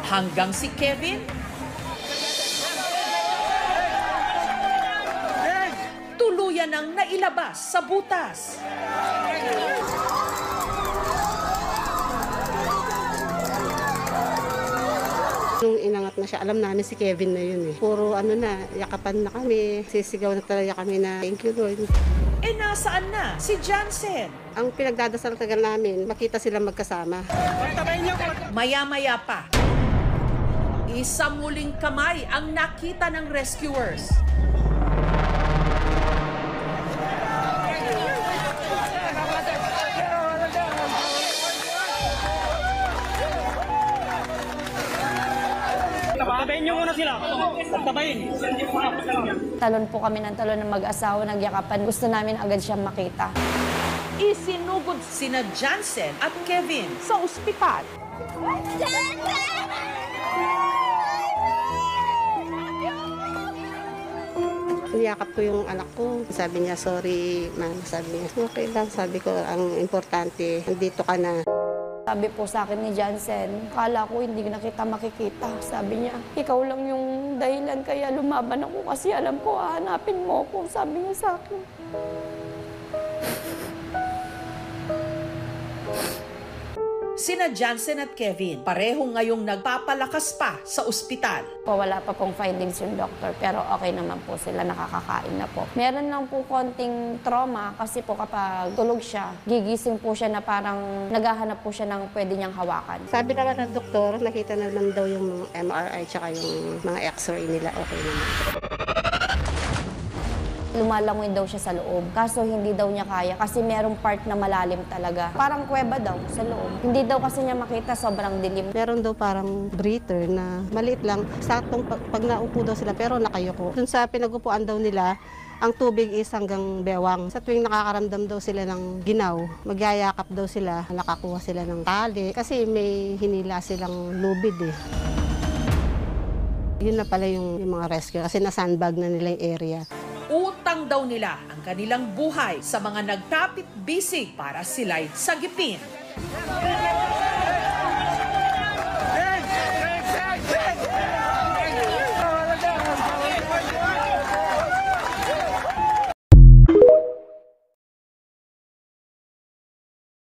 Hanggang si Kevin, tuluyan ang nailabas sa butas. Nung inangat na siya, alam namin si Kevin na yun eh. Puro yakapan na kami. Sisigaw na talaga kami na thank you Lord. E nasaan na si Jansen? Ang pinagdadasal tagal namin, makita sila magkasama. Maya-maya pa, isang muling kamay ang nakita ng rescuers. Tabayin niyo muna sila. Tabayin. Talon po kami ng talon ng mag-asawa, nagyakapan. Gusto namin agad siyang makita. Isinugod sina Jansen at Kevin sa ospital. Niyakap ko yung anak ko. Sabi niya, sorry ma'am. Sabi niya, okay lang. Sabi ko, ang importante, nandito ka na. Sabi po sa akin ni Jansen, kala ko hindi na kita makikita. Sabi niya, ikaw lang yung dahilan kaya lumaban ako kasi alam ko hahanapin mo ako. Sabi niya sa akin. Sina Jansen at Kevin, pareho ngayong nagpapalakas pa sa ospital. Wala pa pong findings yung doktor, pero okay naman po sila, nakakakain na po. Meron lang po konting trauma kasi po kapag tulog siya, gigising po siya na parang naghahanap po siya ng pwede niyang hawakan. Sabi naman ng doktor, nakita naman daw yung MRI tsaka yung mga x-ray nila, okay naman. Lumalangoy daw siya sa loob. Kaso hindi daw niya kaya kasi merong part na malalim talaga. Parang kuweba daw sa loob. Hindi daw kasi niya makita, sobrang dilim. Meron daw parang breather na maliit lang. Saktong pag naupo daw sila pero nakayuko. Dun sa pinagupuan daw nila, ang tubig is hanggang bewang. Sa tuwing nakakaramdam daw sila ng ginaw, magyayakap daw sila, nakakuha sila ng tali. Kasi may hinila silang lubid eh. Yun na pala yung mga rescue kasi na-sandbag na nila yung area. Utang daw nila ang kanilang buhay sa mga nagkapit-bisig para sila'y sagipin.